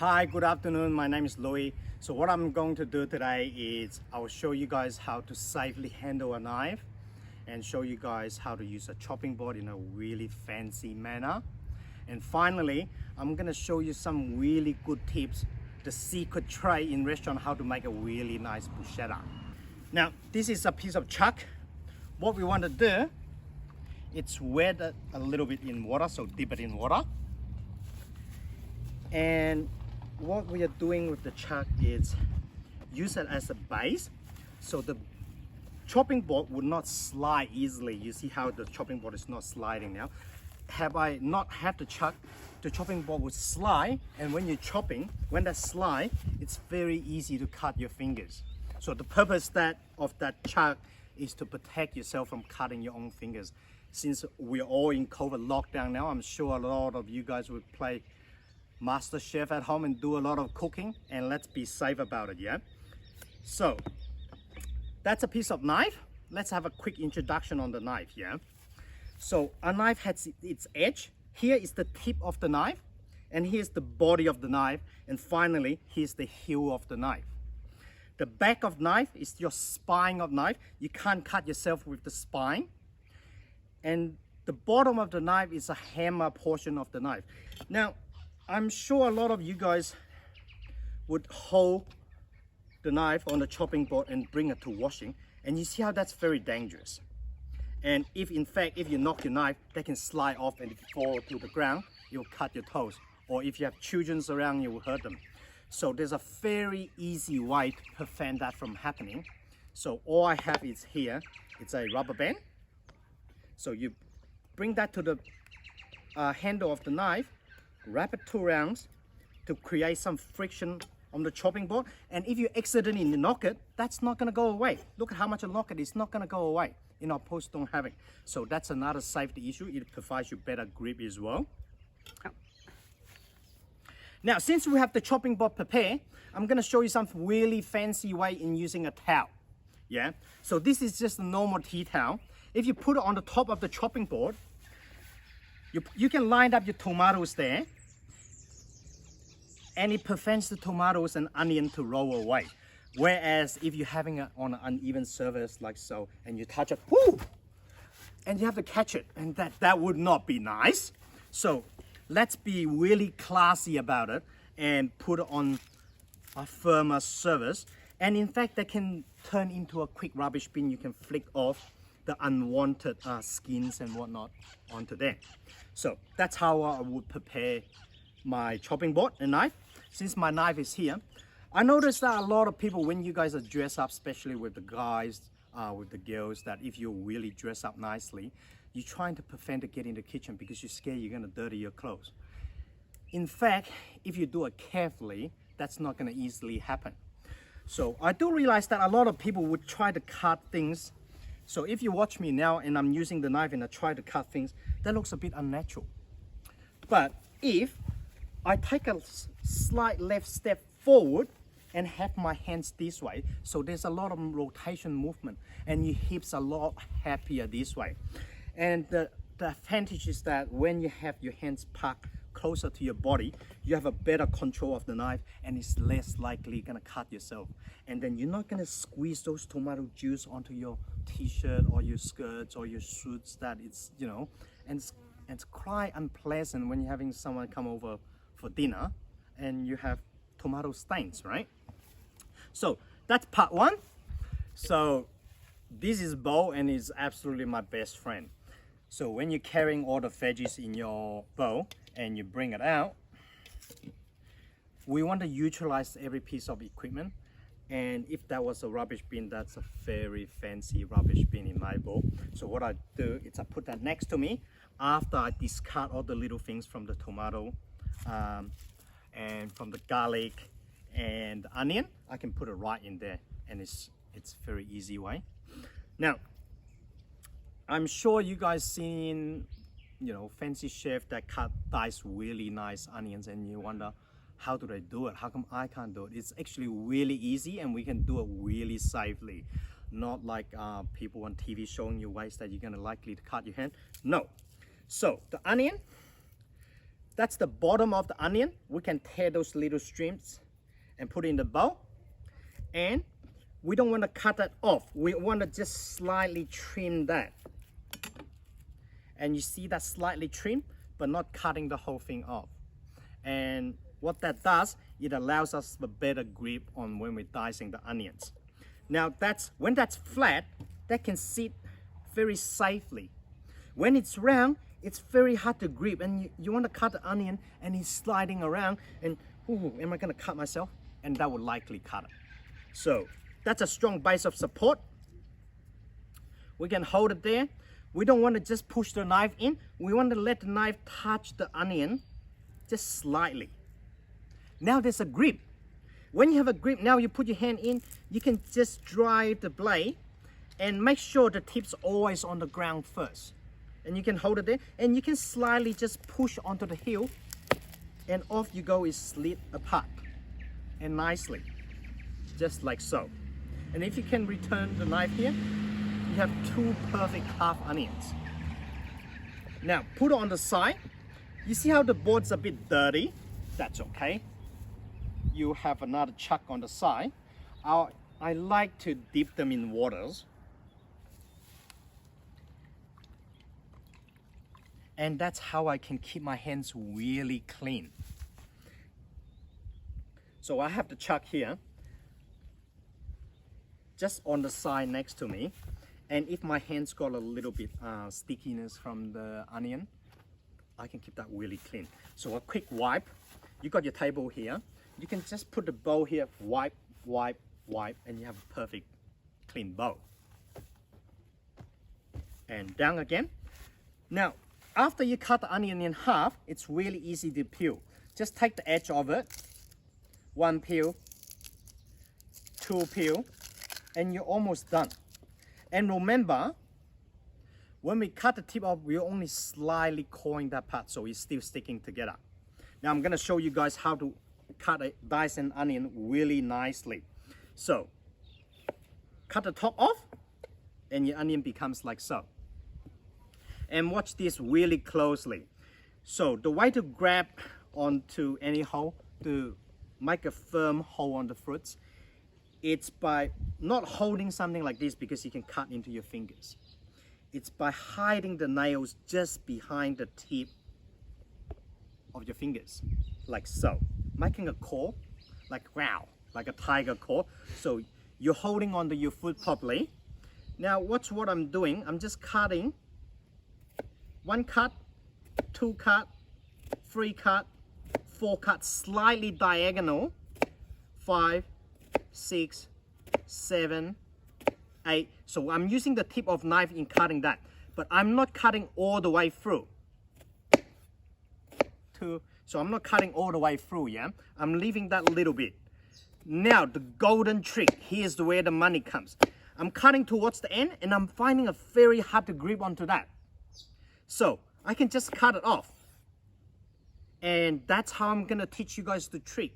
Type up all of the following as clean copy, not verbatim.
Hi, good afternoon. My name is Louis. So what I'm going to do today is I'll show you guys how to safely handle a knife and show you guys how to use a chopping board in a really fancy manner. And finally, I'm gonna show you some really good tips, the secret tray in restaurant, how to make a really nice bruschetta. Now, this is a piece of chuck. What we want to do, it's wet a little bit in water, so dip it in water. And what we are doing with the chuck is use it as a base, so the chopping board would not slide easily. You see how the chopping board is not sliding now. Have I not had the chuck, the chopping board would slide, and when you're chopping, when that slide, it's very easy to cut your fingers. So the purpose of that chuck is to protect yourself from cutting your own fingers. Since we're all in COVID lockdown now, I'm sure a lot of you guys would play Master Chef at home and do a lot of cooking, and let's be safe about it, yeah? So that's a piece of knife. Let's have a quick introduction on the knife, yeah? So a knife has its edge. Here is the tip of the knife, and here's the body of the knife, and finally here's the heel of the knife. The back of knife is your spine of knife. You can't cut yourself with the spine. And the bottom of the knife is a hammer portion of the knife. Now, I'm sure a lot of you guys would hold the knife on the chopping board and bring it to washing, and you see how that's very dangerous. And if in fact, if you knock your knife, that can slide off, and if you fall to the ground, you'll cut your toes. Or if you have children around, you will hurt them. So there's a very easy way to prevent that from happening. So all I have is here, it's a rubber band. So you bring that to the handle of the knife, wrap it 2 rounds to create some friction on the chopping board. And if you accidentally knock it, that's not gonna go away. Look at how much I knock it, it's not gonna go away. In our post don't have it. So that's another safety issue. It provides you better grip as well. Now, since we have the chopping board prepared, I'm gonna show you some really fancy way in using a towel. Yeah, so this is just a normal tea towel. If you put it on the top of the chopping board, you can line up your tomatoes there, and it prevents the tomatoes and onion to roll away. Whereas if you're having it on an uneven surface like so, and you touch it, whoo, and you have to catch it, and that would not be nice. So let's be really classy about it and put it on a firmer surface. And in fact, that can turn into a quick rubbish bin. You can flick off the unwanted skins and whatnot onto there. So that's how I would prepare my chopping board and knife. Since my knife is here, I noticed that a lot of people, when you guys are dressed up, especially with the guys, with the girls, that if you really dress up nicely, you're trying to prevent it getting in the kitchen because you're scared you're gonna dirty your clothes. In fact, if you do it carefully, that's not gonna easily happen. So I do realize that a lot of people would try to cut things. So if you watch me now and I'm using the knife and I try to cut things, that looks a bit unnatural. But if I take a slight left step forward and have my hands this way, so there's a lot of rotation movement, and your hips are a lot happier this way. And the advantage is that when you have your hands parked closer to your body, you have a better control of the knife, and it's less likely gonna cut yourself. And then you're not gonna squeeze those tomato juice onto your t-shirt or your skirts or your suits, that it's, you know, and it's quite unpleasant when you're having someone come over for dinner and you have tomato stains, right? So that's part 1. So this is bowl, and is absolutely my best friend. So when you're carrying all the veggies in your bowl and you bring it out, we want to utilize every piece of equipment. And if that was a rubbish bin, that's a very fancy rubbish bin in my bowl. So what I do is I put that next to me after I discard all the little things from the tomato and from the garlic and the onion. I can put it right in there, and it's very easy way. Now, I'm sure you guys seen, you know, fancy chef that dice really nice onions, and you wonder, how do they do it? How come I can't do it? It's actually really easy, and we can do it really safely. Not like people on TV showing you ways that you're gonna likely to cut your hand. No. So the onion, that's the bottom of the onion. We can tear those little strips and put it in the bowl. And we don't want to cut that off. We want to just slightly trim that. And you see that slightly trim, but not cutting the whole thing off. And what that does, it allows us a better grip on when we're dicing the onions. Now when that's flat, that can sit very safely. When it's round, it's very hard to grip, and you want to cut the onion and it's sliding around, and ooh, am I going to cut myself? And that would likely cut it. So that's a strong base of support. We can hold it there. We don't want to just push the knife in. We want to let the knife touch the onion just slightly. Now there's a grip. When you have a grip, now you put your hand in, you can just drive the blade and make sure the tip's always on the ground first. And you can hold it there, and you can slightly just push onto the heel, and off you go, is slid apart and nicely, just like so. And if you can return the knife here, you have two perfect half onions. Now put it on the side. You see how the board's a bit dirty? That's okay. You have another chuck on the side. I like to dip them in waters. And that's how I can keep my hands really clean. So I have the chuck here, just on the side next to me. And if my hands got a little bit stickiness from the onion, I can keep that really clean. So a quick wipe. You got your table here. You can just put the bowl here, wipe, wipe, wipe, and you have a perfect clean bowl. And down again. Now, after you cut the onion in half, it's really easy to peel. Just take the edge of it, one peel, two peel, and you're almost done. And remember, when we cut the tip off, we're only slightly coiling that part, so it's still sticking together. Now I'm gonna show you guys how to cut a dice an onion really nicely. So, cut the top off, and your onion becomes like so. And watch this really closely. So the way to grab onto any hole to make a firm hole on the fruits, it's by not holding something like this, because you can cut into your fingers. It's by hiding the nails just behind the tip of your fingers, like so. Making a claw, like wow, like a tiger claw. So you're holding onto your foot properly. Now watch what I'm doing. I'm just cutting. One cut, two cut, three cut, four cut, slightly diagonal, 5, 6, 7, 8. So I'm using the tip of knife in cutting that, but I'm not cutting all the way through. 2. So I'm not cutting all the way through, yeah? I'm leaving that little bit. Now the golden trick, here's where the money comes. I'm cutting towards the end, and I'm finding a very hard to grip onto that. So I can just cut it off. And that's how I'm gonna teach you guys the trick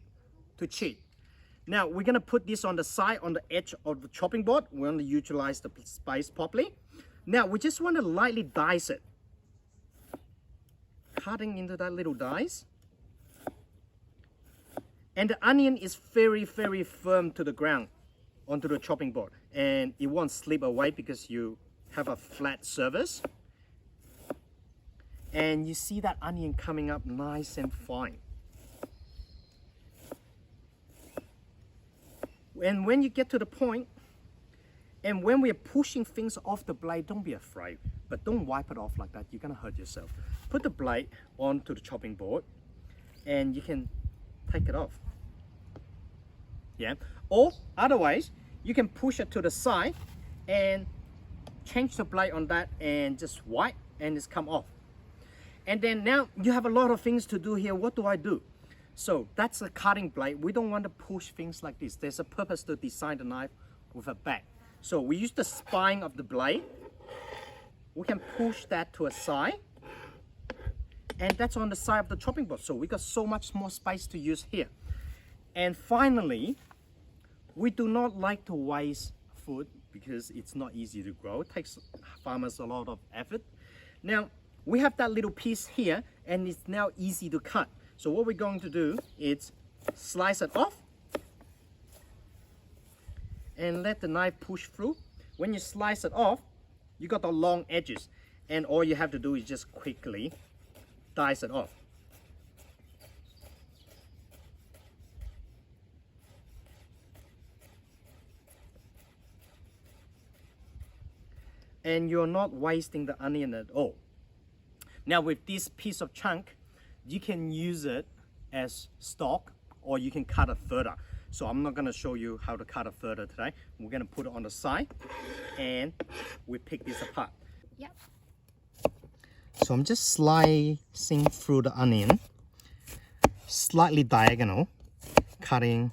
to cheat. Now we're gonna put this on the side, on the edge of the chopping board. We want to utilize the space properly. Now we just want to lightly dice it. Cutting into that little dice. And the onion is very, very firm to the ground, onto the chopping board. And it won't slip away because you have a flat surface. And you see that onion coming up nice and fine. And when you get to the point, and when we're pushing things off the blade, don't be afraid, but don't wipe it off like that. You're gonna hurt yourself. Put the blade onto the chopping board, and you can take it off. Yeah, or otherwise, you can push it to the side and change the blade on that and just wipe, and it's come off. And then now you have a lot of things to do here. What do I do? So that's a cutting blade. We don't want to push things like this. There's a purpose to design the knife with a back. So we use the spine of the blade. We can push that to a side. And that's on the side of the chopping board. So we got so much more space to use here. And finally, we do not like to waste food because it's not easy to grow. It takes farmers a lot of effort. Now, we have that little piece here, and it's now easy to cut. So what we're going to do is slice it off and let the knife push through. When you slice it off, you got the long edges, and all you have to do is just quickly dice it off. And you're not wasting the onion at all. Now with this piece of chunk, you can use it as stock, or you can cut it further. So I'm not gonna show you how to cut it further today. We're gonna put it on the side and we pick this apart. Yep. So I'm just slicing through the onion, slightly diagonal, cutting,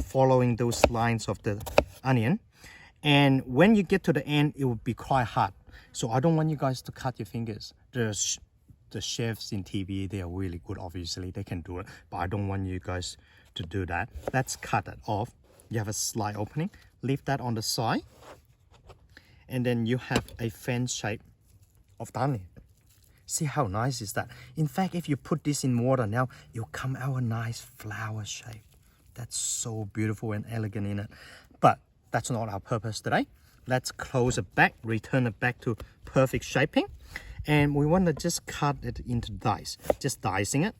following those lines of the onion. And when you get to the end, it will be quite hard. So I don't want you guys to cut your fingers. The chefs in TV, they are really good, obviously, they can do it, but I don't want you guys to do that. Let's cut it off. You have a slight opening, leave that on the side, and then you have a fan shape of the onion. See how nice is that? In fact, if you put this in water now, it'll come out a nice flower shape. That's so beautiful and elegant in it. But that's not our purpose today. Let's close it back, return it back to perfect shaping. And we want to just cut it into dice, just dicing it.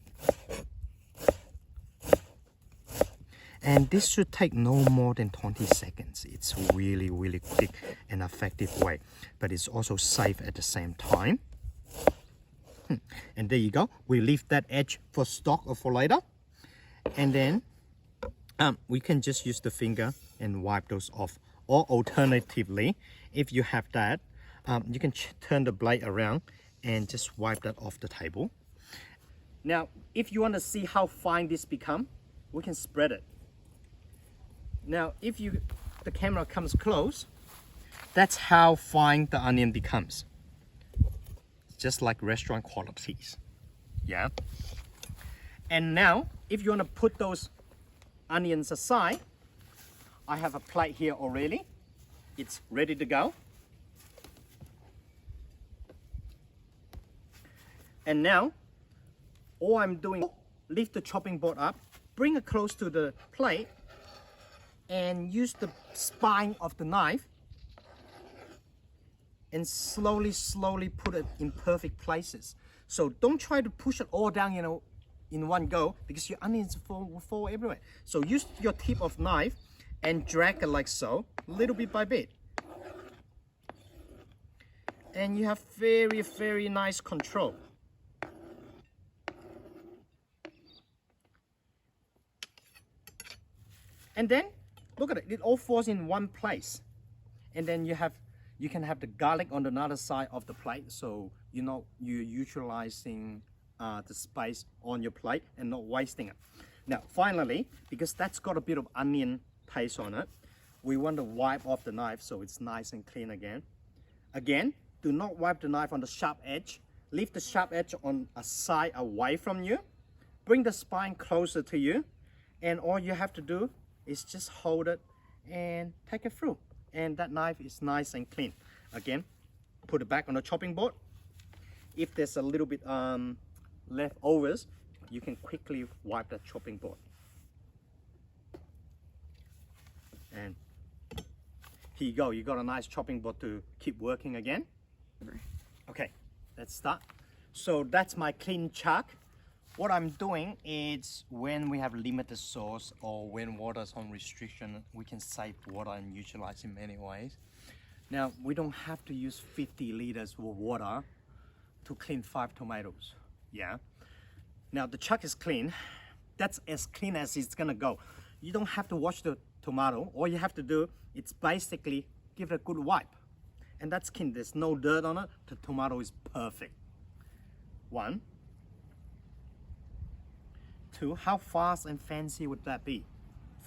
And this should take no more than 20 seconds. It's really, really quick and effective way, but it's also safe at the same time. And there you go. We leave that edge for stock or for later. And then we can just use the finger and wipe those off. Or alternatively, if you have that, you can turn the blade around and just wipe that off the table. Now, if you want to see how fine this become, we can spread it. Now, if the camera comes close, that's how fine the onion becomes. Just like restaurant qualities. Yeah. And now, if you want to put those onions aside, I have a plate here already. It's ready to go. And now, all I'm doing, lift the chopping board up, bring it close to the plate, and use the spine of the knife and slowly put it in perfect places. So don't try to push it all down, in one go, because your onions will fall everywhere. So use your tip of knife and drag it like so, little bit by bit. And you have very, very nice control. And then, look at it, it all falls in one place. And then you can have the garlic on another side of the plate, so you're utilizing the space on your plate and not wasting it. Now, finally, because that's got a bit of onion paste on it, we want to wipe off the knife so it's nice and clean again. Again, do not wipe the knife on the sharp edge. Leave the sharp edge on a side away from you. Bring the spine closer to you, and all you have to do is just hold it and take it through, and that knife is nice and clean. Again, put it back on the chopping board. If there's a little bit leftovers, you can quickly wipe that chopping board. And here you go, you got a nice chopping board to keep working again. Okay, let's start. So that's my clean chuck. What I'm doing is, when we have limited sauce or when water's on restriction, we can save water and utilize in many ways. Now, we don't have to use 50 liters of water to clean 5 tomatoes. Yeah. Now the chuck is clean. That's as clean as it's gonna go. You don't have to wash the tomato. All you have to do is basically give it a good wipe. And that's clean. There's no dirt on it. The tomato is perfect. 1. 2, how fast and fancy would that be?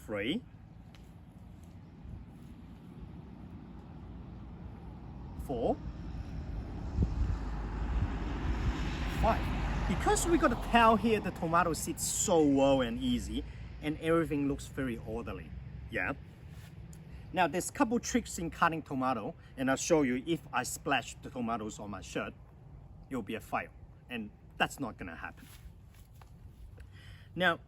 3. 4. 5. Because we got a towel here, the tomato sits so well and easy, and everything looks very orderly. Yeah. Now there's a couple tricks in cutting tomato, and I'll show you. If I splash the tomatoes on my shirt, it'll be a fail, and that's not gonna happen. Now,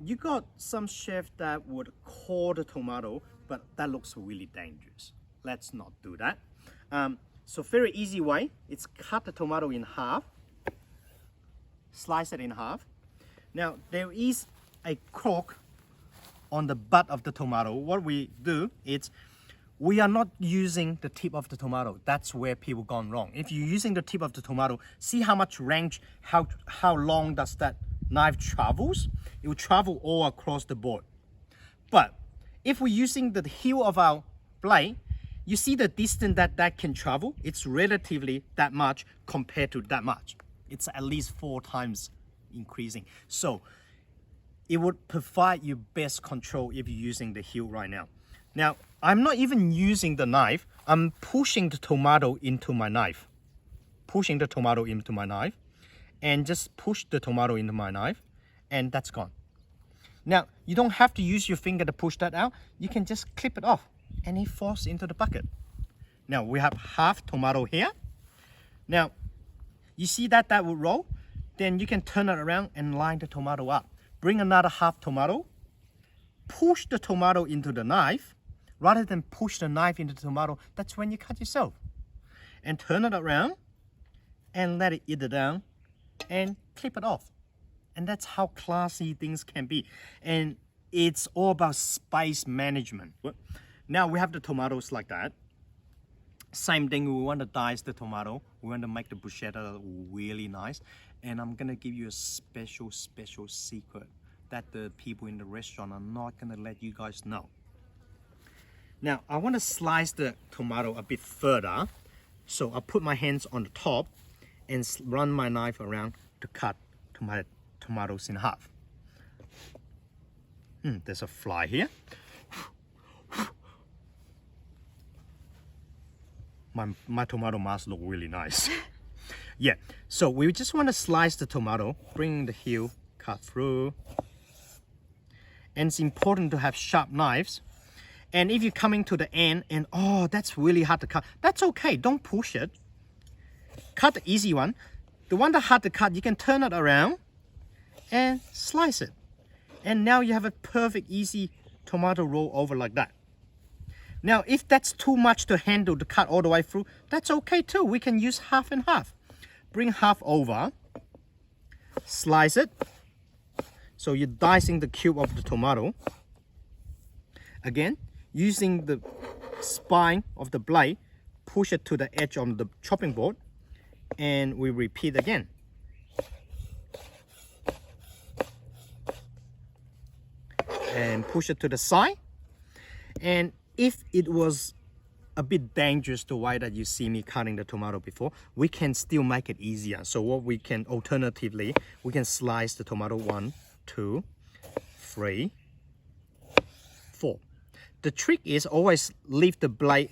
you got some chef that would core the tomato, but that looks really dangerous. Let's not do that. So very easy way, it's cut the tomato in half, slice it in half. Now there is a cork on the butt of the tomato. What we do is, we are not using the tip of the tomato. That's where people gone wrong. If you're using the tip of the tomato, see how much range, how long does that knife travels? It will travel all across the board. But if we're using the heel of our blade, you see the distance that can travel, it's relatively that much compared to that much. It's at least 4 times increasing. So it would provide you best control if you're using the heel right now. Now, I'm not even using the knife. I'm pushing the tomato into my knife. Pushing the tomato into my knife. And just push the tomato into my knife. And that's gone. Now, you don't have to use your finger to push that out. You can just clip it off. And it falls into the bucket. Now, we have half tomato here. Now, you see that would roll? Then you can turn it around and line the tomato up. Bring another half tomato. Push the tomato into the knife. Rather than push the knife into the tomato, that's when you cut yourself. And turn it around and let it either down and clip it off. And that's how classy things can be. And it's all about spice management. Now we have the tomatoes like that. Same thing, we want to dice the tomato. We want to make the bruschetta really nice. And I'm gonna give you a special secret that the people in the restaurant are not gonna let you guys know. Now, I want to slice the tomato a bit further. So I'll put my hands on the top and run my knife around to cut my tomatoes in half. There's a fly here. My tomato must look really nice. Yeah, so we just want to slice the tomato, bring the heel, cut through. And it's important to have sharp knives. And if you're coming to the end and, oh, that's really hard to cut, that's okay, don't push it. Cut the easy one. The one that's hard to cut, you can turn it around and slice it. And now you have a perfect, easy tomato roll over like that. Now, if that's too much to handle to cut all the way through, that's okay too. We can use half and half. Bring half over, slice it. So you're dicing the cube of the tomato. Again, using the spine of the blade, push it to the edge of the chopping board, and we repeat again. And push it to the side. And if it was a bit dangerous the way that you see me cutting the tomato before, we can still make it easier. So what we can alternatively, we can slice the tomato 1, 2, 3, 4. The trick is always leave the blade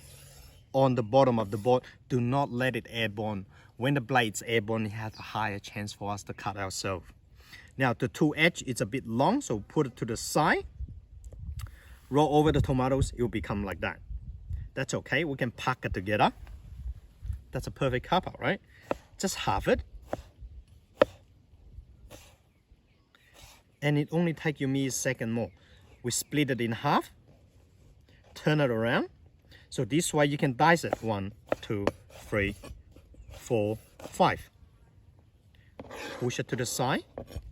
on the bottom of the board. Do not let it airborne. When the blade's airborne, it has a higher chance for us to cut ourselves. Now the two edge is a bit long, so put it to the side. Roll over the tomatoes, it will become like that. That's okay, we can pack it together. That's a perfect cup out, right? Just half it. And it only takes you me a second more. We split it in half. Turn it around. So this way you can dice it. 1, 2, 3, 4, 5. Push it to the side.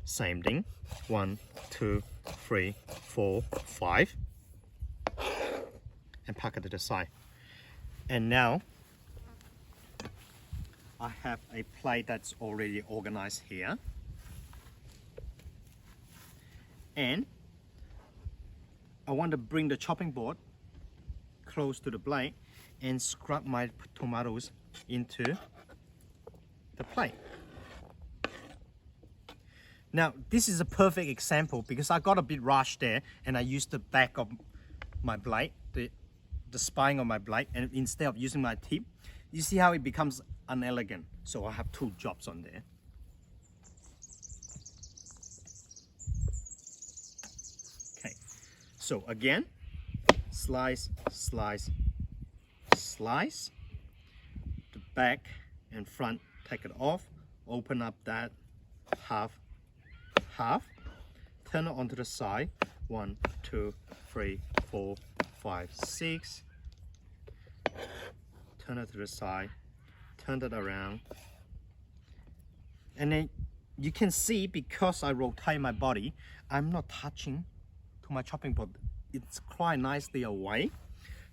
Same thing. 1, 2, 3, 4, 5. And pack it to the side. And now I have a plate that's already organized here. And I want to bring the chopping board close to the blade and scrub my tomatoes into the plate. Now this is a perfect example because I got a bit rushed there and I used the back of my blade, the spine of my blade, and instead of using my tip, you see how it becomes unelegant. So I have 2 jobs on there. Okay, so again, slice, slice, slice. The back and front, take it off, open up that half, half, turn it onto the side. 1, 2, 3, 4, 5, 6. Turn it to the side, turn it around. And then you can see, because I rotate my body, I'm not touching to my chopping board. It's quite nicely away.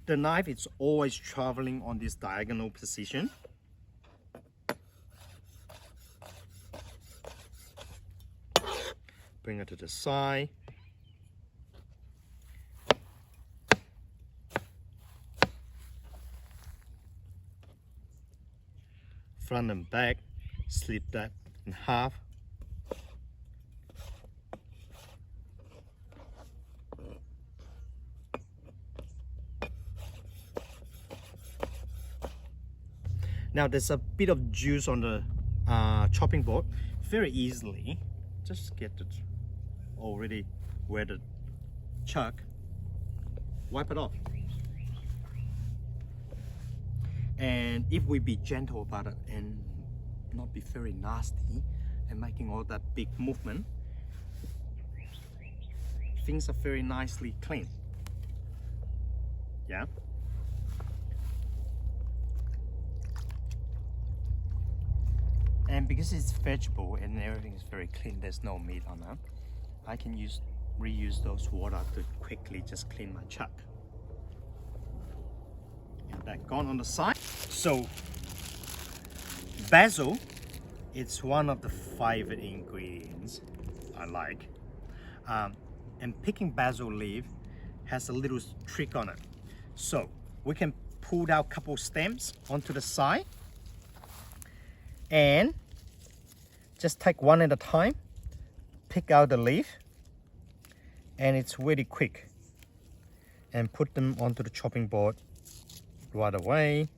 The knife is always traveling on this diagonal position. Bring it to the side. Front and back, slip that in half. Now there's a bit of juice on the chopping board. Very easily, just get it already where the chuck, wipe it off. And if we be gentle about it and not be very nasty and making all that big movement, things are very nicely clean. Yeah. And because it's vegetable and everything is very clean, there's no meat on them, I can reuse those water to quickly just clean my chuck. And that gone on the side. So basil, it's one of the favorite ingredients I like. And picking basil leaf has a little trick on it. So we can pull out a couple stems onto the side and just take one at a time, pick out the leaf, and it's really quick. And put them onto the chopping board right away.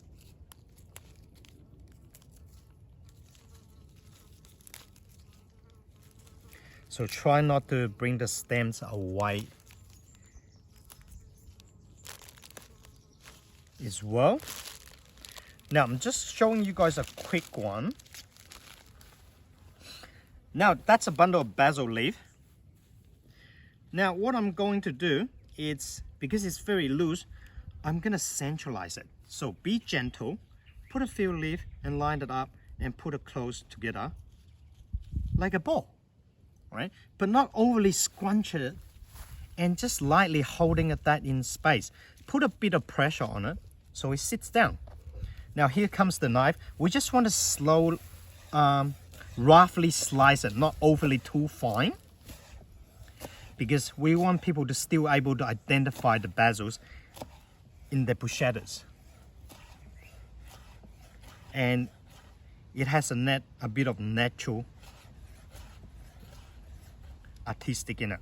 So try not to bring the stems away as well. Now I'm just showing you guys a quick one. Now that's a bundle of basil leaf. Now what I'm going to do is, because it's very loose, I'm gonna centralize it. So be gentle, put a few leaves and line it up and put it close together like a ball, right? But not overly scrunch it, and just lightly holding it that in space. Put a bit of pressure on it so it sits down. Now here comes the knife. We just want to roughly slice it, not overly too fine, because we want people to still able to identify the basils in the bruschettas. And it has a bit of natural artistic in it.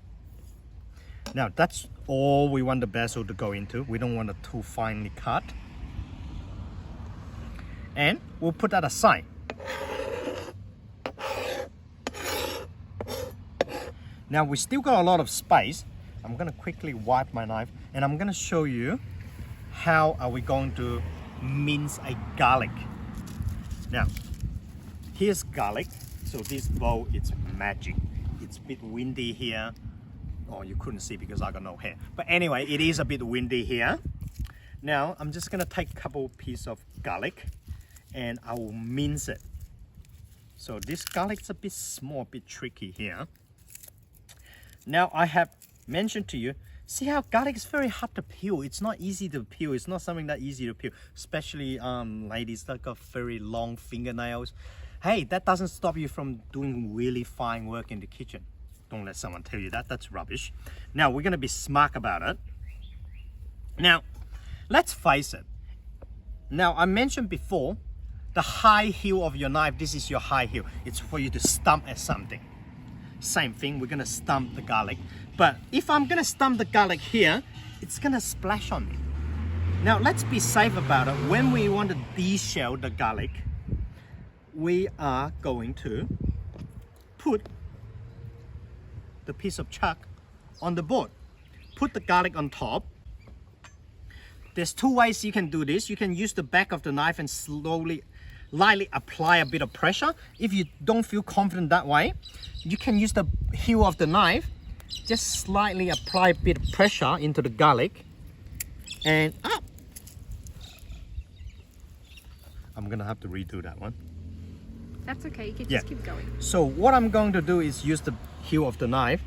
Now that's all we want the basil to go into. We don't want it too finely cut. And we'll put that aside. Now we still got a lot of space. I'm gonna quickly wipe my knife and I'm gonna show you how are we going to mince a garlic. Now, here's garlic. So this bowl, it's magic. It's a bit windy here. Oh, you couldn't see because I got no hair. But anyway, it is a bit windy here. Now, I'm just gonna take a couple pieces of garlic and I will mince it. So this garlic's a bit small, a bit tricky here. Now, I have mentioned to you, see how garlic is very hard to peel. It's not easy to peel. It's not something that easy to peel, especially ladies that got very long fingernails. Hey, that doesn't stop you from doing really fine work in the kitchen. Don't let someone tell you that. That's rubbish. Now, we're going to be smart about it. Now, let's face it. Now, I mentioned before, the high heel of your knife, this is your high heel. It's for you to stump at something. Same thing, we're gonna stump the garlic. But if I'm gonna stump the garlic here, it's gonna splash on me. Now let's be safe about it. When we want to de-shell the garlic, we are going to put the piece of chuck on the board. Put the garlic on top there's two ways you can do this. You can use the back of the knife and lightly apply a bit of pressure. If you don't feel confident that way, you can use the heel of the knife, just slightly apply a bit of pressure into the garlic and up. I'm gonna have to redo that one. That's okay, you can just keep going. So what I'm going to do is use the heel of the knife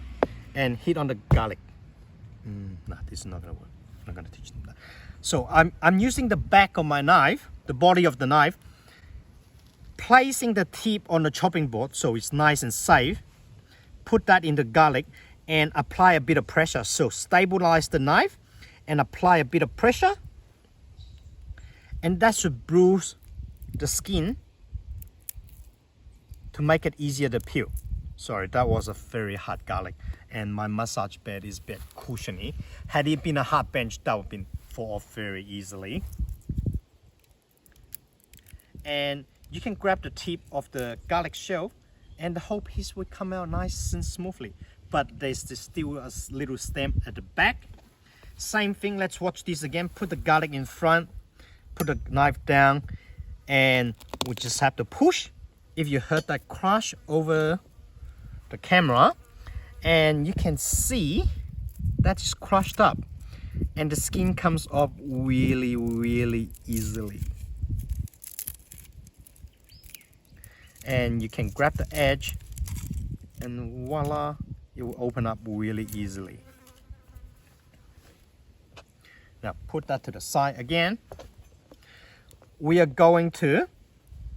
and hit on the garlic. Nah, this is not gonna work. I'm not gonna teach them that. So I'm using the back of my knife, the body of the knife, placing the tip on the chopping board so it's nice and safe. Put that in the garlic and apply a bit of pressure. So stabilize the knife and apply a bit of pressure. And that should bruise the skin to make it easier to peel. Sorry, that was a very hard garlic and my massage bed is a bit cushiony. Had it been a hard bench, that would have been fall off very easily. And you can grab the tip of the garlic shell and the whole piece would come out nice and smoothly. But there's still a little stem at the back. Same thing, let's watch this again. Put the garlic in front, put the knife down, and we just have to push. If you heard that crash over the camera, and you can see that's crushed up and the skin comes off really easily. And you can grab the edge and voila, it will open up really easily. Now put that to the side again. We are going to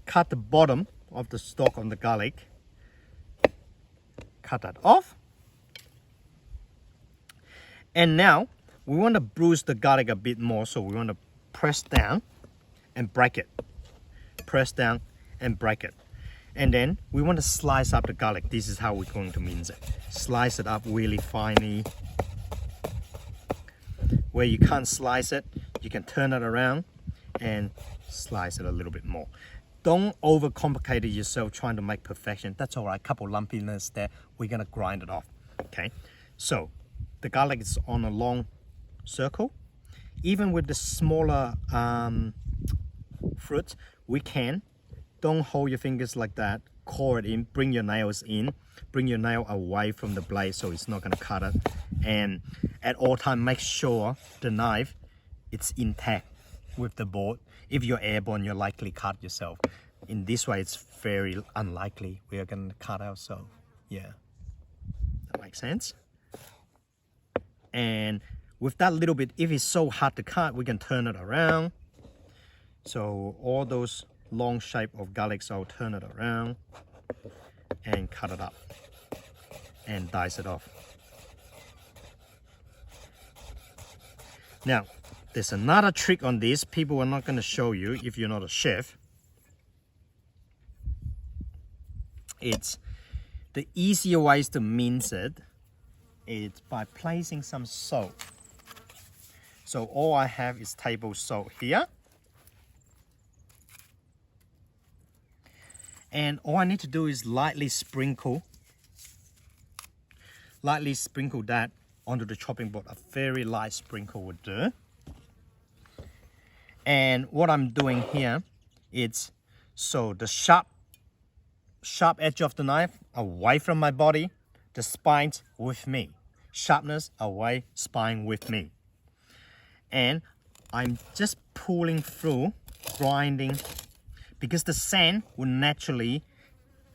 cut the bottom of the stalk on the garlic. Cut that off. And now we want to bruise the garlic a bit more, so we want to press down and break it. Press down and break it. And then we want to slice up the garlic. This is how we're going to mince it. Slice it up really finely. Where you can't slice it, you can turn it around and slice it a little bit more. Don't overcomplicate it yourself trying to make perfection. That's all right, couple lumpiness there. We're gonna grind it off, okay? So the garlic is on a long circle. Even with the smaller fruits, we can. Don't hold your fingers like that. Core it in, bring your nails in, bring your nail away from the blade so it's not gonna cut it. And at all time, make sure the knife, it's intact with the board. If you're airborne, you're likely cut yourself. In this way, it's very unlikely we are gonna cut ourselves. Yeah, that makes sense. And with that little bit, if it's so hard to cut, we can turn it around. So all those long shape of garlics, I'll turn it around and cut it up and dice it off. Now, there's another trick on this. People are not going to show you if you're not a chef. It's the easier ways to mince it. It's by placing some salt. So all I have is table salt here. And all I need to do is lightly sprinkle that onto the chopping board. A very light sprinkle would do. And what I'm doing here, it's so the sharp edge of the knife away from my body, the spines with me. Sharpness away, spine with me. And I'm just pulling through, grinding, because the sand will naturally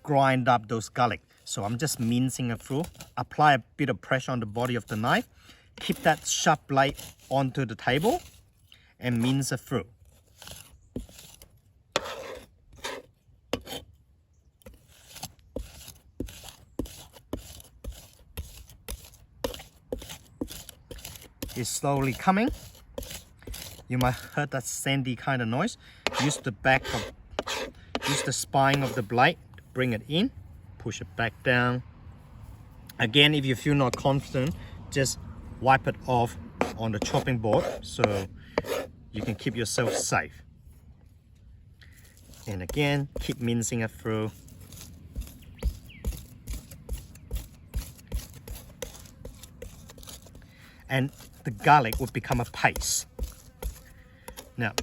grind up those garlic. So I'm just mincing it through, apply a bit of pressure on the body of the knife, keep that sharp blade onto the table, and mince it through. It's slowly coming. You might heard that sandy kind of noise. Use the spine of the blade, bring it in, push it back down. Again, if you feel not confident, just wipe it off on the chopping board so you can keep yourself safe. And again, keep mincing it through. And the garlic will become a paste. Now,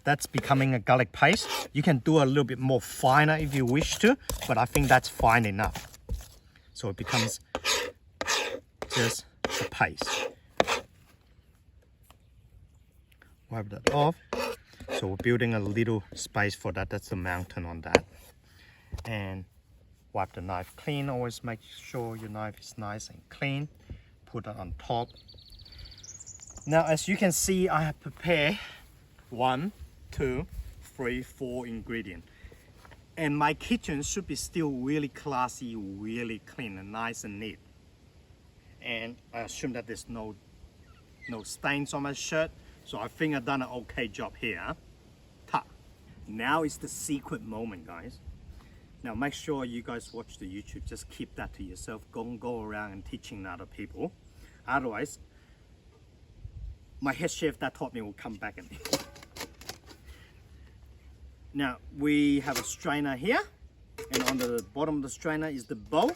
that's becoming a garlic paste. You can do a little bit more finer if you wish to, but I think that's fine enough. So it becomes just a paste. Wipe that off. So we're building a little space for that. That's the mountain on that. And wipe the knife clean. Always make sure your knife is nice and clean. Put it on top. Now, as you can see, I have prepared 1, 2, 3, 4 ingredients. And my kitchen should be still really classy, really clean and nice and neat. And I assume that there's no stains on my shirt. So I think I've done an okay job here. Ta. Now is the secret moment, guys. Now make sure you guys watch the YouTube. Just keep that to yourself. Don't go around and teaching other people. Otherwise, my head chef that taught me will come back at me. Now we have a strainer here, and on the bottom of the strainer is the bowl.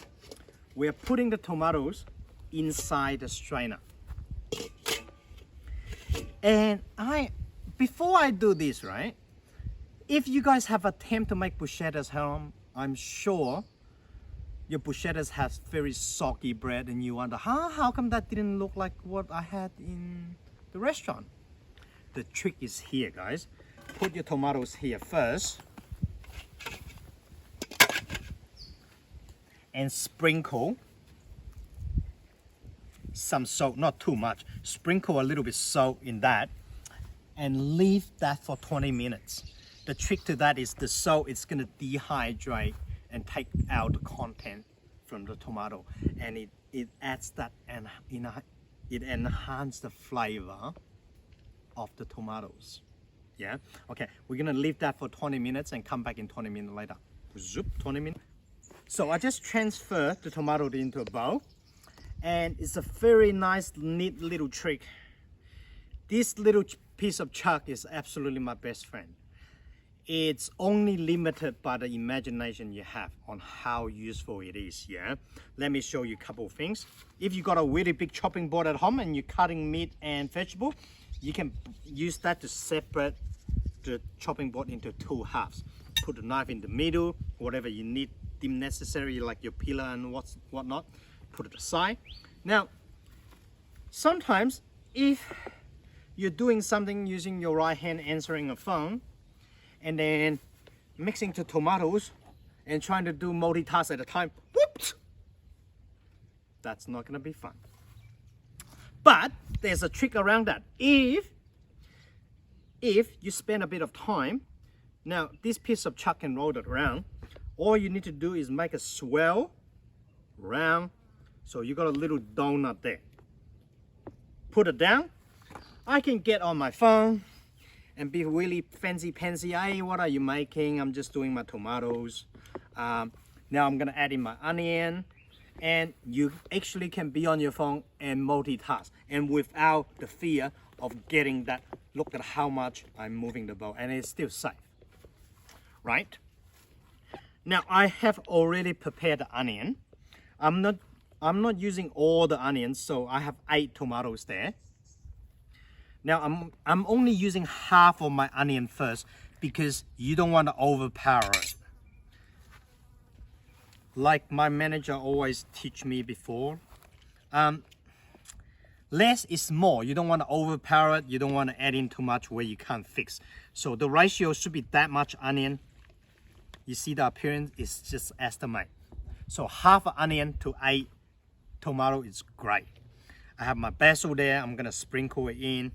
We are putting the tomatoes inside the strainer. And before I do this, right, if you guys have attempt to make bruschettas home, I'm sure your bruschettas has very soggy bread and you wonder, how come that didn't look like what I had in the restaurant? The trick is here, guys. Put your tomatoes here first and sprinkle some salt, not too much. Sprinkle a little bit salt in that and leave that for 20 minutes. The trick to that is the salt is going to dehydrate and take out the content from the tomato, and it adds that, and it enhances the flavor of the tomatoes. Yeah, okay, we're gonna leave that for 20 minutes and come back in 20 minutes later. Zoop, 20 minutes. So I just transfer the tomato into a bowl, and it's a very nice, neat little trick. This little piece of chalk is absolutely my best friend. It's only limited by the imagination you have on how useful it is, yeah? Let me show you a couple of things. If you got a really big chopping board at home and you're cutting meat and vegetable, you can use that to separate the chopping board into 2 halves. Put the knife in the middle, whatever you need deem necessary, like your peeler and whatnot, put it aside. Now, sometimes if you're doing something using your right hand answering a phone, and then mixing the tomatoes and trying to do multitask at a time, whoops! That's not gonna be fun. But there's a trick around that. If you spend a bit of time, now this piece of chalk can roll it around. All you need to do is make a swirl round, so you got a little donut there. Put it down. I can get on my phone and be really fancy-pansy. Hey, what are you making? I'm just doing my tomatoes. Now I'm gonna add in my onion, and you actually can be on your phone and multitask, and without the fear of getting that, look at how much I'm moving the bowl, and it's still safe, right? Now I have already prepared the onion. I'm not using all the onions, so I have 8 tomatoes there. Now I'm only using half of my onion first because you don't want to overpower it. Like my manager always teach me before, less is more. You don't want to overpower it. You don't want to add in too much where you can't fix. So the ratio should be that much onion. You see the appearance is just estimate. So half an onion to 8 tomato is great. I have my basil there. I'm gonna sprinkle it in.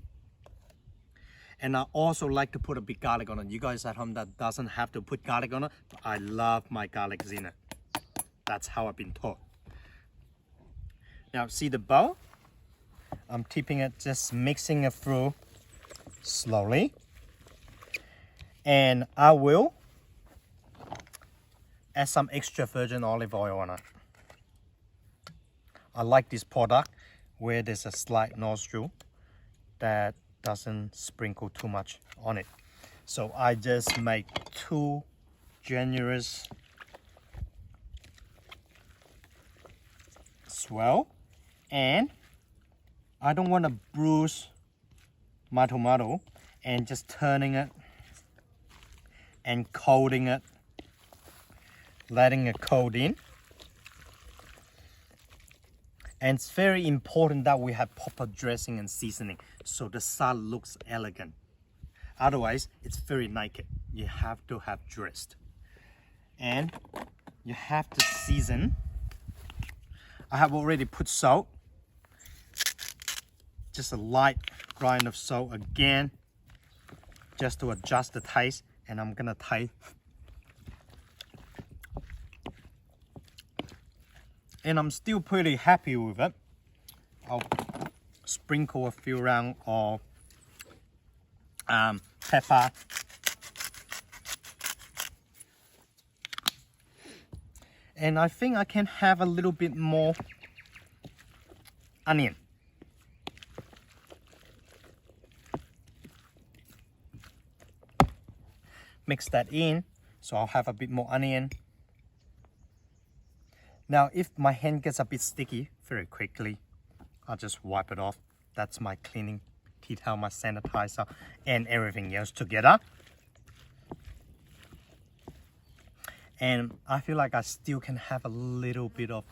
And I also like to put a bit garlic on it. You guys at home that doesn't have to put garlic on it, but I love my garlic in it. That's how I've been taught. Now see the bowl? I'm tipping it, just mixing it through slowly. And I will add some extra virgin olive oil on it. I like this product where there's a slight nostril that doesn't sprinkle too much on it. So I just make 2 generous swirl, and I don't want to bruise my tomato, and just turning it and coating it, letting it coat in. And it's very important that we have proper dressing and seasoning so the salad looks elegant. Otherwise, it's very naked. You have to have dressed. And you have to season. I have already put salt. Just a light grind of salt again, just to adjust the taste. And I'm gonna taste. And I'm still pretty happy with it. I'll sprinkle a few rounds of pepper. And I think I can have a little bit more onion. Mix that in, so I'll have a bit more onion. Now, if my hand gets a bit sticky very quickly, I'll just wipe it off. That's my cleaning detail, my sanitizer, and everything else together. And I feel like I still can have a little bit of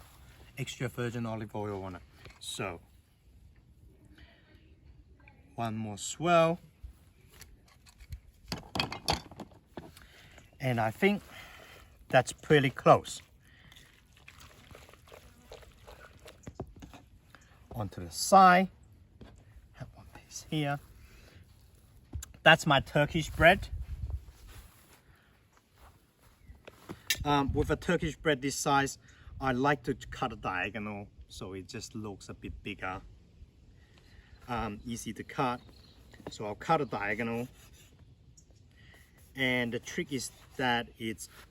extra virgin olive oil on it. So, one more swirl. And I think that's pretty close. Onto the side, have one piece here. That's my Turkish bread. With a Turkish bread this size, I like to cut a diagonal so it just looks a bit bigger. Easy to cut. So I'll cut a diagonal. And the trick is that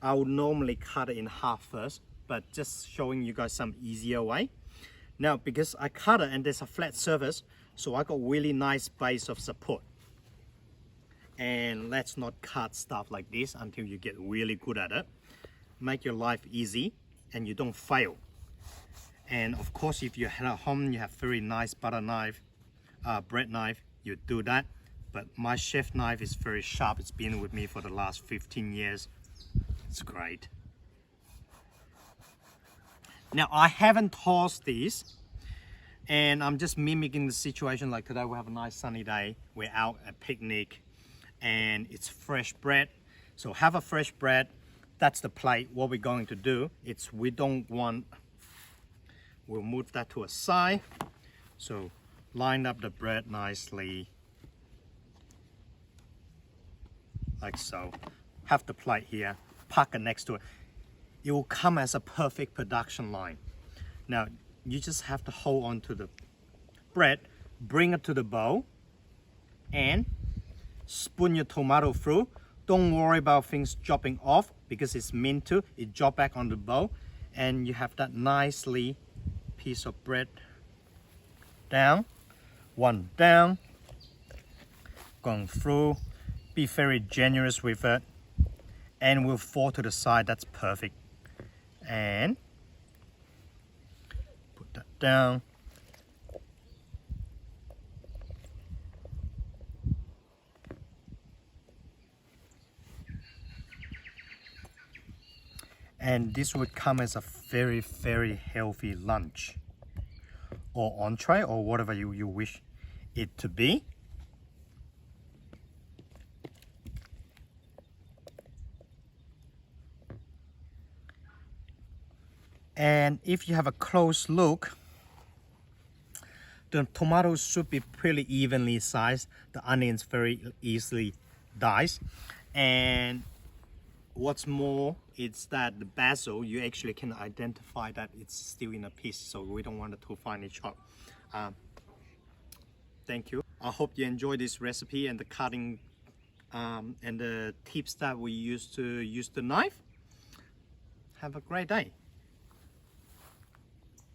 I would normally cut it in half first, but just showing you guys some easier way. Now, because I cut it and there's a flat surface, so I got really nice base of support. And let's not cut stuff like this until you get really good at it. Make your life easy and you don't fail. And of course, if you're at home, you have very nice butter knife, bread knife, you do that. But my chef knife is very sharp. It's been with me for the last 15 years. It's great. Now, I haven't tossed these, and I'm just mimicking the situation. Like today, we have a nice sunny day. We're out at picnic, and it's fresh bread. So have a fresh bread. That's the plate. What we're going to do, we'll move that to a side. So line up the bread nicely. Like so. Have the plate here, park it next to it. It will come as a perfect production line. Now, you just have to hold on to the bread, bring it to the bowl, and spoon your tomato through. Don't worry about things dropping off because it's meant to. It drop back on the bowl, and you have that nicely piece of bread down, one down, going through. Be very generous with it, and will fall to the side. That's perfect. And put that down. And this would come as a very, very healthy lunch or entree or whatever you wish it to be. And if you have a close look, the tomatoes should be pretty evenly sized. The onions very easily diced. And what's more, it's that the basil, you actually can identify that it's still in a piece, so we don't want it to finely chop. Thank you. I hope you enjoy this recipe and the cutting and the tips that we use to use the knife. Have a great day.